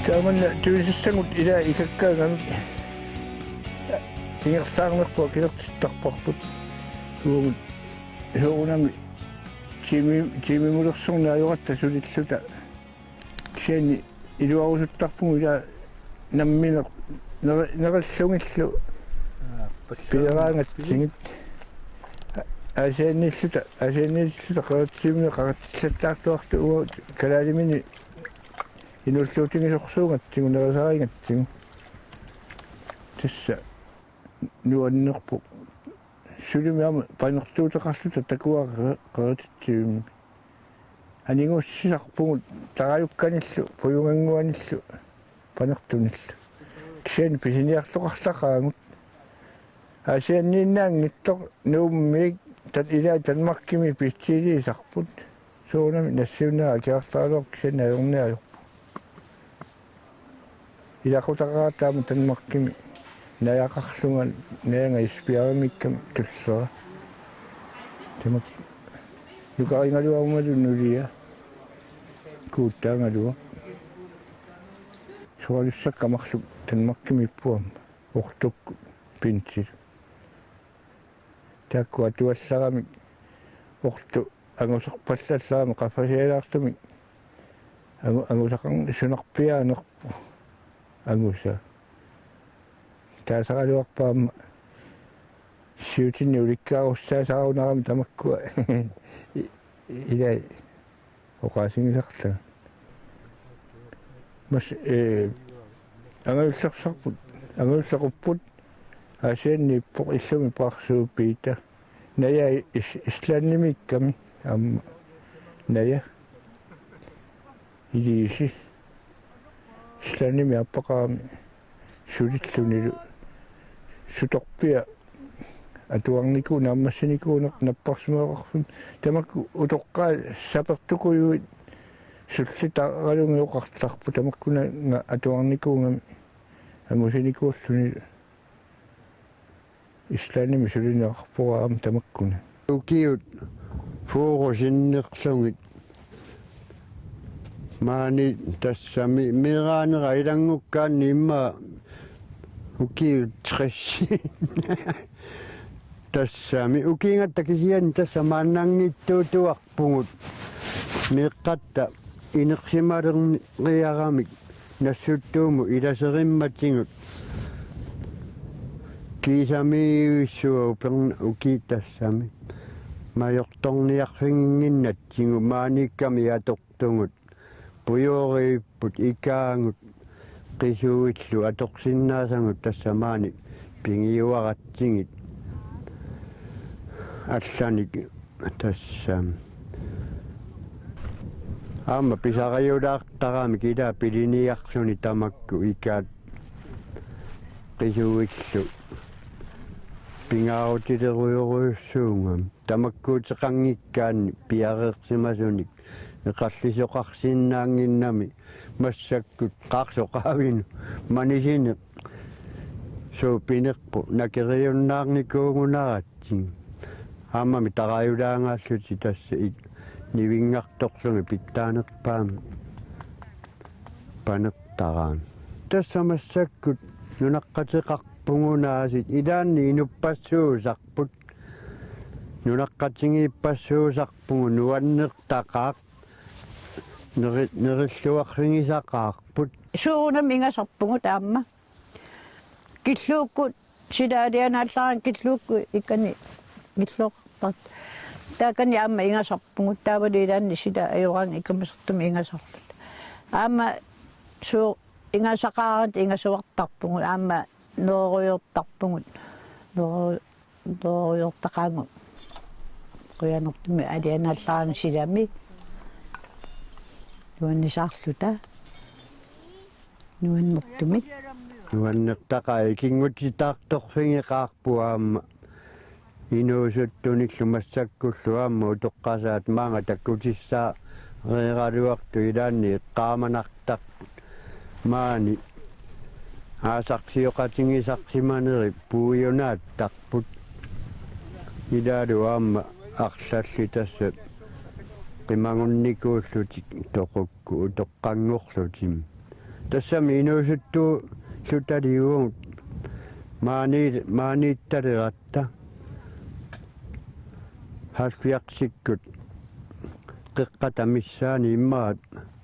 Taaman tuisissangut ila ikakkaangami ingersaarnerpua kilertittarparput suunami tiimimulерсорнааёратта сулиллута кисиани илуарусуттарпугу ила намминер нераллунгиллу пилераангатсигит асианниллута qaratsimune qaratillаттаартуарту уа калаалимини инуллуутингисорсуугатсигу нерисарингатсигу тасса нуаннерпу сулимиама панертуутеқарлута такуаа qaratitсивимми анингуссисарпугу тараюкканиллу пуюнгангуаниллу панертуниллу кисиани писиниартоқарлақаагут асианнииннаангиттоқ нууммиик тат илаа танмаркими писсиилисарпут суунами нассиунаа киартаалуар кисиани аёрниаёр илақутақаратаама танмаркими наяақарлуган наянга испиарамиккам туссера тамак юкарингалуарумалу нулия кууттаангалуа суалуссаккамарлу танмаркими иппуам ортук пинсил таккуа туалларами орту ангусерпаллалларами qaffasialaartumi ангусақарни сунарпиаанерпу ангуса таасаралуарпаама сиутинни уликкааруссаасаарунарами тамаккуа илай оқаасингисарта мас ангуссақуппут асианни иппоқ иллуми паарсуупиита ная ислааннимикками аама ная илиси ислаанними аппақарами сулиллунилу суторпиа атуарнику нааммассаникуунеқ наппарсумеқарсун тамакку утоққаа сапертукуйуит суллитааралунги оқарларпу тамаккуна атуарникуунгами амусаникууссунилу ислаанними сулинеқарпураама тамаккуна укиут фуурусиннерлугит маани тассами мираанера илангуккаанни имма укиут тресси тассами укингатта кисиани тасса мааннангиттуутуарпугут меққатта инерсималерниарамик нассуттууму иласеримматингут кисами перна укиттассами маёрторниарфингингиннатсигу maanikками атортугут пуйорииппут икаангут qisuuillu аторсиннаасангут тассамаани пингиуаратсигит алланик тассам аама писариулаартараами килаа пилиниарсуни тамакку икаат qisuuillu пингааутилеруйоруйуссуунгам тамаккуутеқангиккаани пиареерсимасуник эқарлисоқарсиннаангиннами массаккут qaarsoqaavinu manisine суупинерпу накериуннаарникуугунаратсин аамами тараюлаангааллути тасса нивингарторлуги питтаанерпаами панертараан тассамассаккут нунаққатеқарпугунаасит илаанни инуппассуусарпут нунаққатингииппассуусарпугу нуаннертақаақ нериллуарфингисақаарпут суунам ингасарпугу таама киллууккут силаалианаалларан киллуукку иккани киллуоқартарт таакани аама ингасарпугу таавалилаанни сила аюраан иккамасертуми ингасарлут аама суу ингасақаарат ингасуартарпугу аама нооруйортарпугут нооруйортақаангу қуянертуми алианаалларан силами нуаннисаарлута нуаннертумик нуаннертақаа икингутитаарторфингеқарпуаама инуусуттуниллу массаккуллуаама утоққасаат маанга таккутиссаа реералуарту илаанни эққааманартарпут маани аасарсиоқатингисарсиманери пууюнааттарпут илаалуаама арлалли тасса qimangунникууллутик тоқукку утоққангорлутим Tässä minuusuttu sutariuun. Maani tariratta. Hasviaksikkut. Qiqqata missaani immaat.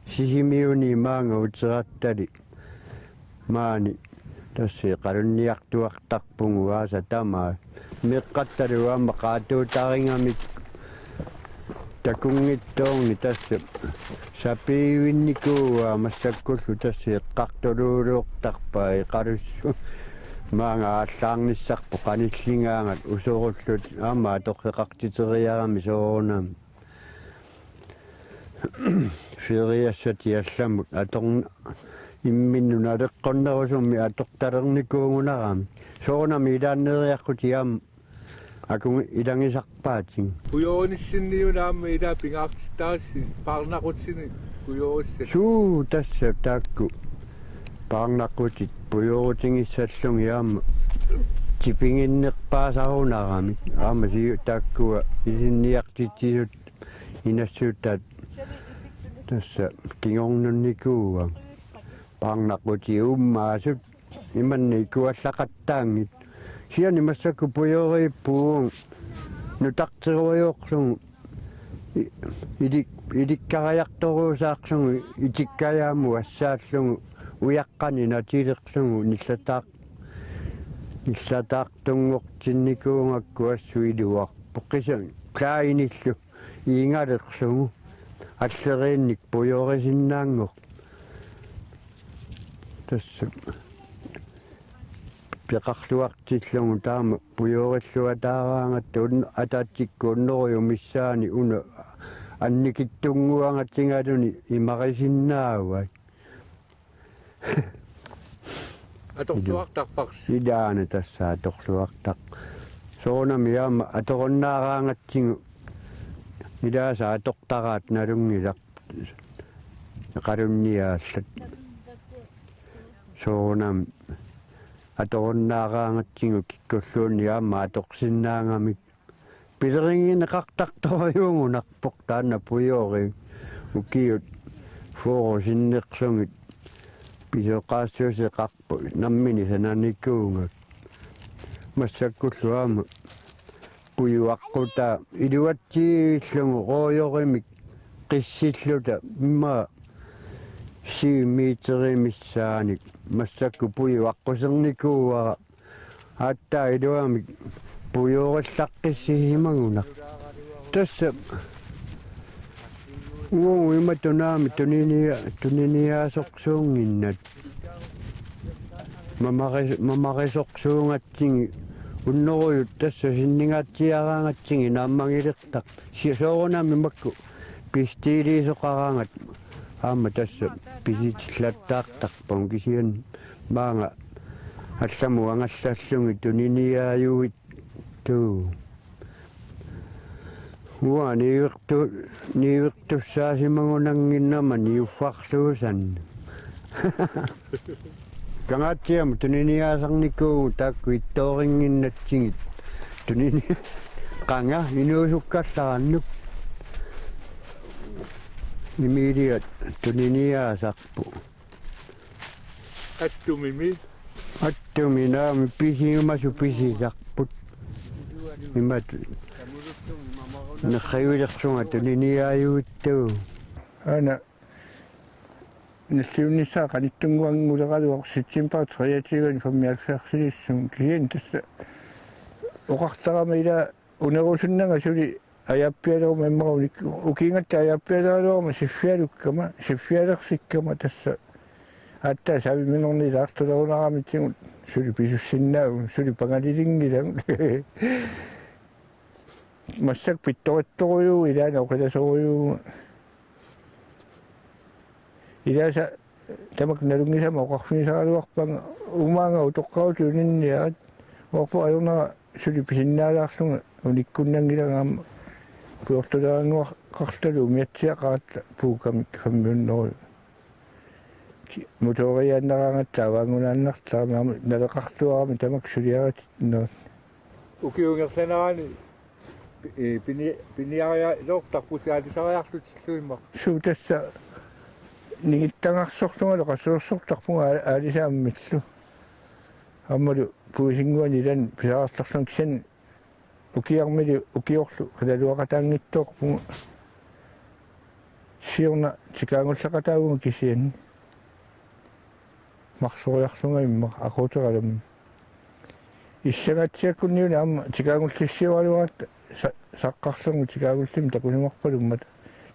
Sisimiuni maanga utsirattari. Maani. Tässä qarunniartuartarpunguaasa tamaa. Meqqattaruamma qaatuutaringamik. Takungittoorni tässä. Sapiivinnikuua massakkullu tässä eqqartuluuluuqtarpaa iqalussu. Maanga allaarnissarpu qanillingaangat usurullut aammaa torseqartiteriarami soorunam. Feriassati allamut atorn imminnuna leqqonnerusummi atortalernikkuungunarami. Soorunami ilaanneriarqutiam akun ilangisarpaatin. Kujonissinniunaammi ila pingaartittaassi parnaqutsini kujoissa. Suu tässä taakku parnaqutit pujurutingissallungi aamma tipinginnerpaasarunarami aamma siu taakkua isinniartitsisut inassuuttaat tässä kingornunnikuua parnaquti ummaasut imanni kuallaqattaangit siani massakku pujuriippuun nutarteruajorlungu idikkariartoruusaarlungu itikkajaamu assaallungu uyaqqani natilerlungu nillataartunngortinnikuungakku assuiluar poqqisan plainillu iingalerlungu alleriinnik pujorisinnaangor tässä peqarluartillungu taama pujorilluataaraangatta ataattikku unneruyumissaani una annikittunguangatingaluni imarisinnaauai Atortuartarparsi. idaana tässä atorluartaq soonami aama atoronnaaraangatsingu idaasa atortaraat nalungilaq qalunniaallat soonam atoronnaaraangatsingu kikkulluunni aama atorsinnaangamik pileringineqartartorujuungunarpoq taanna pujori ukiut foorosinnerlungit pisoqaassuuseqarpu nammini sananikuunga massakkullu aama pujuaqquta iluatsiillungu rooyorimik qissilluta imma siimiiterimissaanik massakku pujuaqqusernikuuara aattaa iluamik pujuorissaqqissihimaguna tässä uungu imatunaami tuniniaasorsuunginnat mamarisorsuungatsingi unneruyut tässä sinningatsiaraangatsingi naammangilertaq soorunami makku pistiiliisoqaraangat aama tässä pisitillattaartarpun kisian maanga allamu angallaallungi tuniniaayuit tuu Ua niivirtussaasimagunanginnama niuffarluusan. Kangatsiamu tuniniaasarnikuungu taakku ittooringinnatsingit. Tunini qanga inuusukkallarannup. Imiliat tuniniaasarpu. Attumimi. Attuminaami pisiumasu pisisarput. Imat Nakhayuilersunga tuniniaayuittuu. Ana nisiunnissaa qanittunguanguleqaluaq sitsimpaat kreatiivan fammialfiarsilissum kien tassa oqartarama ila unerusunnanga suli ajappialeruma immarunik ukiingatta ajappialeruma siffialersikkama tassa aattaa saaviminorni laartulerunaramitsingut suli pisussinnaau suli pangalilingilang massak pittorittoruyu ilaana oqilasoruyu ilaasa tamak nalungisama oqarfinisaraluarpanga umaanga utoqqarutuuninniarat orpo ajorna suli pisinnaalaarlunga unikkunnangilagaama puortularanguaqartalu umiatsiaqaratta puukamik fammiunnoru motoriaannaraangatta avaangunaannartaama naleqartuarami tamak suliaratit Ukiungersanaraani piniaria lortarputiaalisariarlutsilluimma. Suu tässä ningittangarsortungalu qasuursortarpunga aalisaammitlu аммалу пуусингуанилан писаарларлун кисан укиармили укиорлу калалуақатаангиттоорпунга сиорна тикаангуллақатаагунга кисиан марсориарлунга имма акуутералам иссагатсиаккунниуна амма тикаангуллиссиуалуаат саққарлунгу тикаагуллим такунимарпалуммат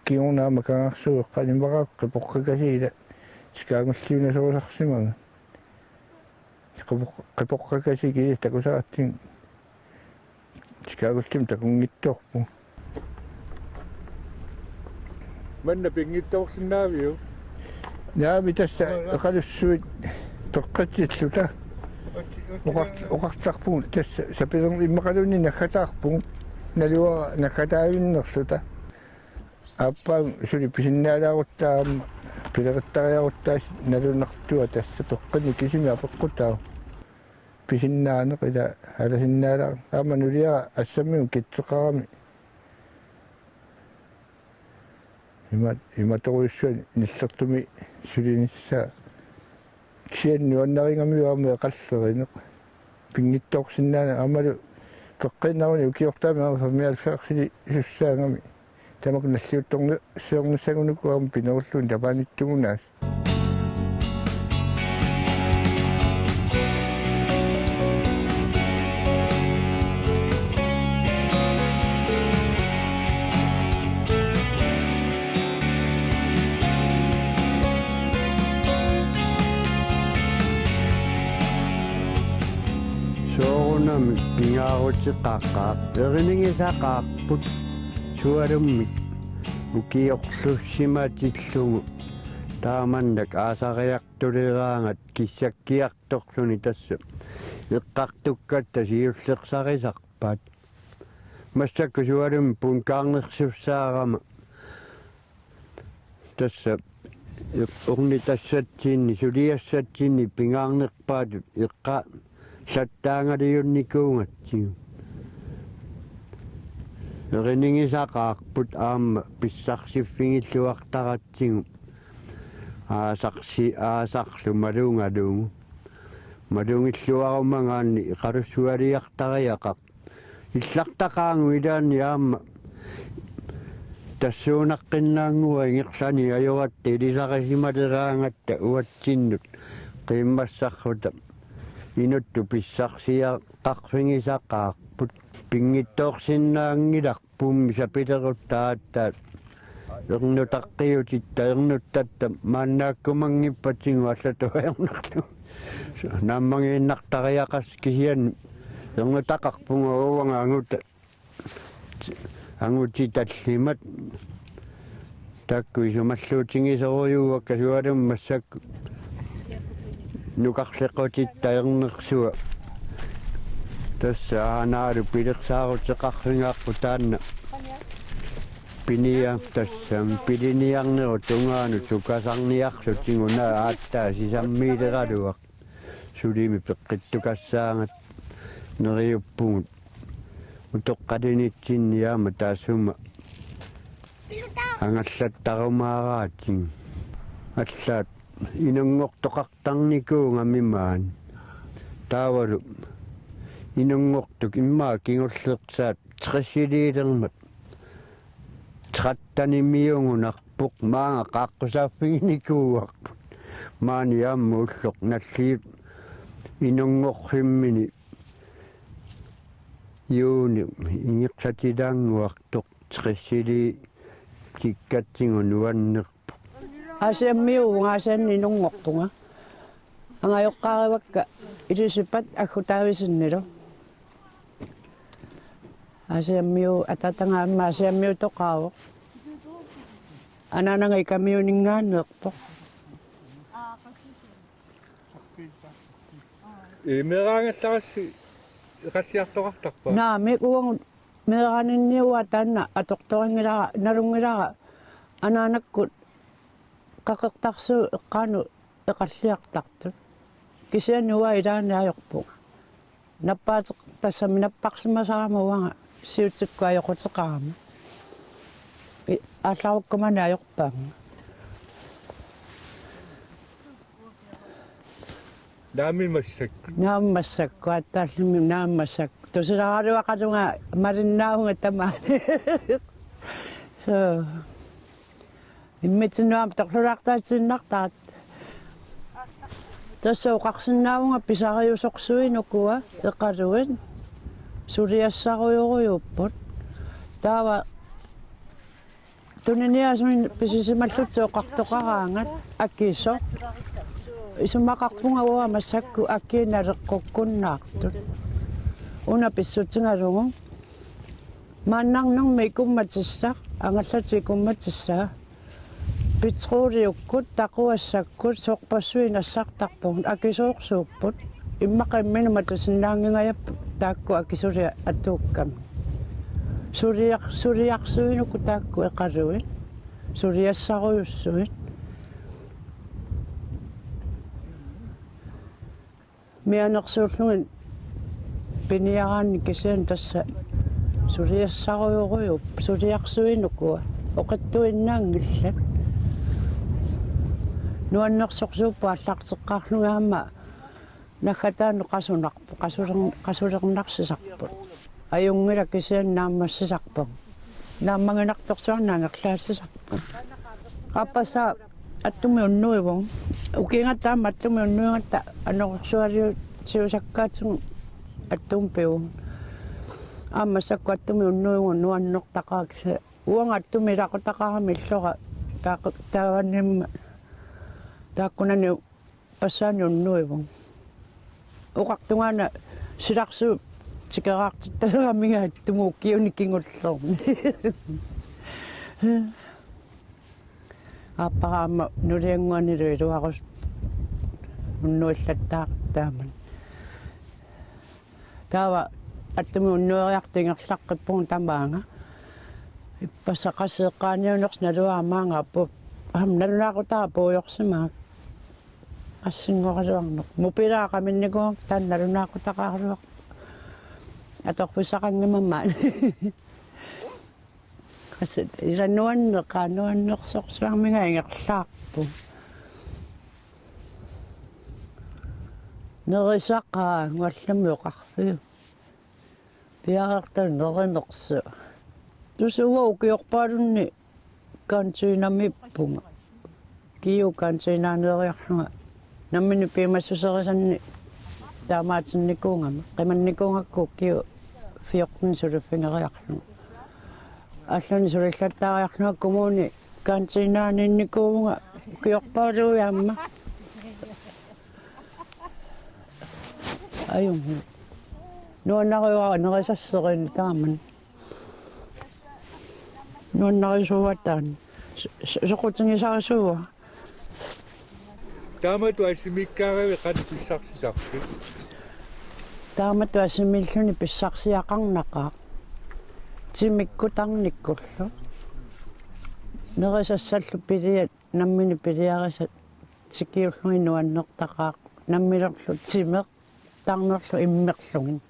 киорнаама кангаарсуу эққанимараак қипоққакасиила тикаангуллиуна соорсарсимага qepoqqakasi takusaattin tikaagullim takungittorpu manna pingittorsinnaavio naami tassa eqalussuit toqqatsilluta oqartarpun tassa sapilum immaqalunni nakkataarpun nalua nakkataavinnerluta appaan suli pisinnaalaaruttaa pileqettariaruttaa nalunartua tassa peqqani kisimi apeqquttaa pisinnaane qila alasinnaala aamanulia assammiun kitseqarami imatoruissuani nillertumi sulinissa kisiannuannaringami aamu eqallerineq pingittoorsinnaana aamalu peqqinnaaruni ukiortaami aama fammialfeqsili sussaangami tamak nassiuttornu siornussagunuku aamu pinerulluun tapaanittugunaas soorunami pingaarutiqqaaqqaaq eringisaaqaarput sualummik ukiorlussimatillungu taamannak aasariartuleraangat kissakkiartorluni tassa eqqartukkatta siullersarisarpaat massakku sualummi punkaarnersussaarama tassa orni tassatsinni suliassatsinni pingaarnerpaatut eqqa sattaangaliunnikuungatsigu eringisaaqaarput aamma pissarsiffingilluartaratsigu aasarlu malungaluungu malungilluarumangaanni iqalussualiartariaqaq illartaqaangu ilaanni aamma tassuunaqqinnaangua ingersani ajuratti ilisarisimaleraangatta uatsinnut qiimmassarruta inuttu pissarsiaqarfingisaaqaarput pingittoorsinnaangilarpummi sapiterutaattaat ernutaqqiutitta ernuttatta maannaakkumanngippatingu allatuernerlu naammangiinnartariaqas kisian ernutaqarpunga uuvanga angutitallimat takku isumalluutingisoruyuuakka sualummassakku nukarlequtitta ernersua tassa aanaalu pilersaaruteqarringaarpu taanna pinia tassa piliniarneru tungaanu sukasarniarlutinguna aattaa sisammiileraluaq sulimi peqqittukassaangat neriuppungut utoqqalinitsinniaama taassuma angallattarumaaraatin allaat inungortoqartarnikuungamimmaan taavalu inungortuk immaa kingullersaat tressiliilermat trattanimiungunarpuq maanga qaaqqusaaffingikuuarput maani aammu ulloq nalliip inungorrimmini yuuni ingiqsatilaanguartoq tressili kikkatsigun nuannerpuq Asiammiuungaasianni nungorpunga angajoqqaariwakka ilusipat agutaavisinnilu asiammiu atatangaamma asiammiu toqaavoq anananga ikamiuningaanneerpoq meraangallarassi eqassiartoqartarpa naami uangut meeraninniua taanna atortorangilara nalungilara anaanakkut qaqeqtarsu eqqaanu eqalliartartut kisiannuwa ilaaniajorpuq nappaatiq tassami napparsimasaramuanga siutsikku ajoqutеqarama алларуккамани ajorpaanga Naamimmassak. Naammassakku attaalimi naammassakku. Tusilaqaruaqalunga marinnaunga tamaani. So. Immitsinnuam taqluraqtaatsinartaat. Tässä uqarsinnaunga pisariusorsuinukua eqaluin. Suriassaruyorujupput. Taava tuniniasuin pisisimallutsiuqartoqaraangat akiso. Isumaqarpunga uamassakku akiinaleqqukkunnaartut. Una pissutsingalungu. Maannarnermi ikummatissaq angallati ikummatissaa. Petrooliukkut taquassakkut soorpassuinassartarpun akisuorsuupput immaqimminumatussinnaangingayappu taakku akisuria atuukkami. Suriarsuinukku taakku eqaluin. Suriassaruyussuin. Mianersuullungin piniaraanni kisian tassa suriassaruyurujup suriarsuinukua oqattuinnaangillat. Nuannersorsuuppu аллартеққарлунгаама наггатаану қасунарпу қасулернарсисарпут аюнгила кисианнааммассисарпу нааммагинарторсуарнаангерлаассисарпу аппаса аттуми уннуивон укингаттаама аттуми уннуингатта анерсуалиу сиусаккаатсугу аттуум пиун ааммассакку аттуми уннуивон нуаннертақаа уанга аттуми лақутақарами иллора тааваннимма тааккунани пассаани уннуивон уқартунгаана силарсу тикераартитталерамига тумууккиуни кингуллерми аппараама нулиангуанилу илуарус уннуиллаттаартааман таава аттуми уннуериартингерлаққиппугу тамаанга иппасақасеэққааниунерс налуаамаанга аппу налунаақутаа пуйорсимаак ассингоралуарнеқ мупилаақаминникуак таан налунаақутақаарлуақ аторпусақангимамма касет иланнуаннеққаануаннерсорсуармига ингерлаарпу нерисаққаа нуалламиоқарфиу пиареэртан неринерсу тусуа укиорпаалунни кантинамиппунга киу кантинаанериарлунга наммини пимассусерисанни таамаатинникуунгама қиманникуунгакку киу 14 сулуффингериарлунга аллани сулиллаттаариарлунга коммуни кантинаанинникуунга киорпаалуяамма аюнга нуаннариуара нерисассерини тааман нуаннарисуатаан соқутингисарисуа Таамату ассимиккаарави қат писсарсисарпи. таамату ассимиллуни писсарсиақарнақаа тимиккутарниккуллу нерисассаллу пилиат наммини пилиарисат тикиуллуги нуаннертақаақ наммилерлу тимеқ тарнерлу иммерлугин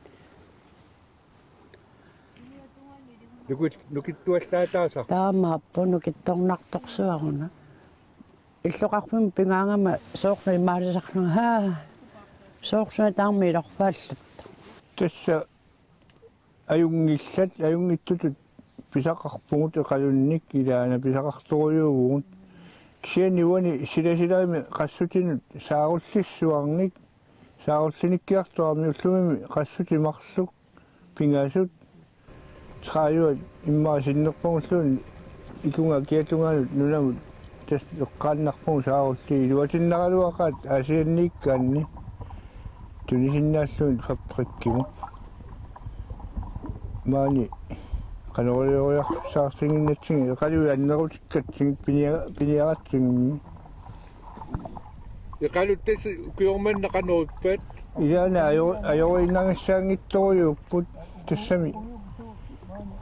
нукиттуаллаатаасар. таамааппу нукитторнарторсуаруна иллоқарпим пингаангама соорна имаалисарлунга хаа соорсуна таарми илорпааллат тасса аюнгиттутут писақарпугут эқалунник илаана писақарторуйуугут кисианниуани силасилаами qassutинут сааруллиссуарник сааруллиниккиартуарми уллумими qassутимарлук пингаасут трааюат иммаасиннерпугуллуун икунга киатунгаанут нунамут тас эққааннарпугу саарулли илуатиннералуақаат аасианниккаанни тунисиннааллуун фаприккиму маани канориориарсаарсигиннатсиги эқалуи аннерутиккатсиг пиниаратсигми Иқалуттас укиорманна канориппат илаана аёрииннангиссаангитторуйуппут тассами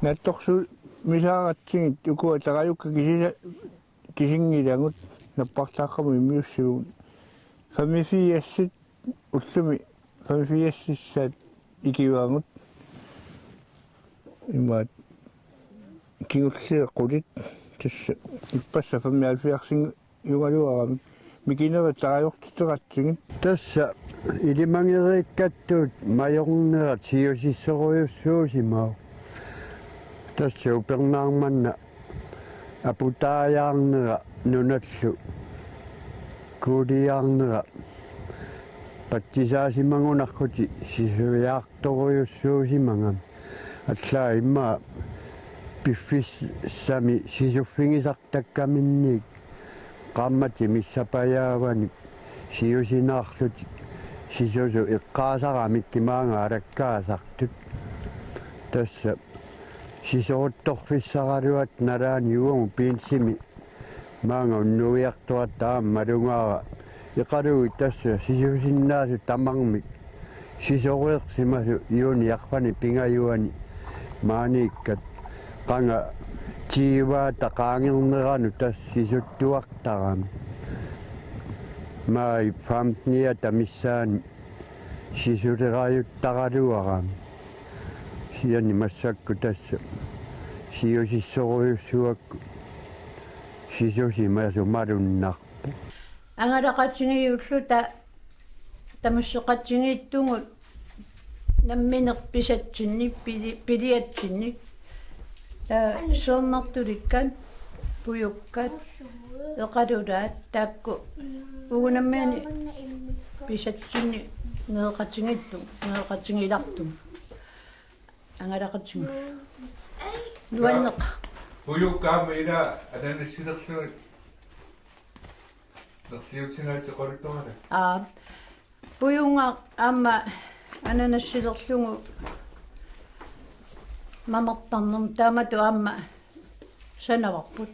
натторсу мисааратсигит укуа тараюкка кисингилагут наппартааққаму имиуссугут фамифиассит уллуми фамифиассиссаат икиваангут имаат кингуллиэққулит тасса иппасса фамиалфиарсин югалуарами Mikina taajortiteratsigit. Tässä ilimangerikkattuut majornerat siusissoruussuusimaa. Tässä upernaarmanna aputaajaarnera nunallu kuudiaarnera pattisaasimmangunarruti sisujaartoruyussuusimangam allaa imma piffissami sisuffingisartakkaminniik qammati missapajaavani siusinaarluti sisusu iqqaasaramikkimaanga alakkaasartut tässä sisoruttorfissaraluat nalaani uungu piinsimi maanga unnuiartuat taammalungaara iqalui tässä sisusinnaasu tamarmik sisoreersimasu iuniarfani pingajuani maaniikkat qanga tiiwaa taqaangirneranu tässä sisuttuartarami mai famtnia tamissaani sisuleraajuttaraluarami siani massakku tässä siusissoruyussuakku sisusimasu malunnarpu ангалақатсигиуллу тамуссеқатсигииттугут намминерписатсинни пилиатсинни сорнартуликкан пуюккат эқалулаат таакку угунаммиани писатсинни неэқатсигилартум ангалақатсигу нуаннеқа Pujukkaamira ananassilerlugut nerliutingaatiqoruttungala. пуюнга аама ананассилерлугу мамартарнерм таамату аама санаварпут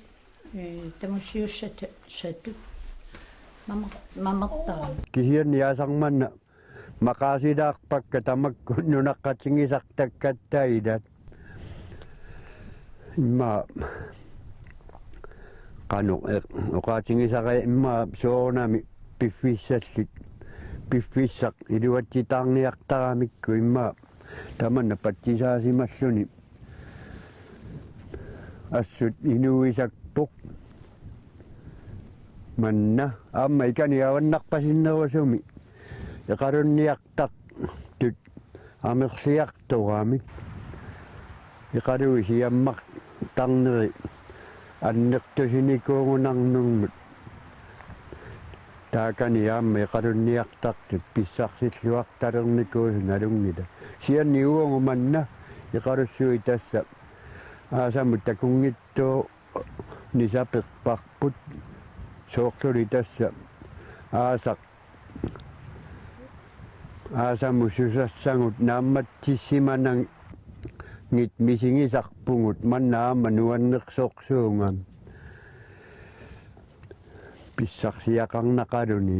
тамуссиуссат саттут мамартарам кихианниасарманна maqaasilaarpakka tamakku nunaqqatingisartakkattaidat imma qanu oqaatingisare imma soornami piffissallit piffissaq iluattitaarniartaramikku imma tamanna pattisaasimmalluni assut inuisakpoq manna amma ikaniavannarpasinnerusumi iqalunniartaq tut amersiartoramik iqalui siammaq tarneri annertusinikuungunarnungmut taakani aamma iqalunniartaqtut pissarsilluartalernikuusun alungila sianni uungumanna iqalussui tassa aasamut takungittuu nisapeqparput soorluli tassa aasaq aasamususassangut naammatsissimanang ngit misingisarpungut mannaama nuannersoorsuungam pissarsiaqarnaqaluni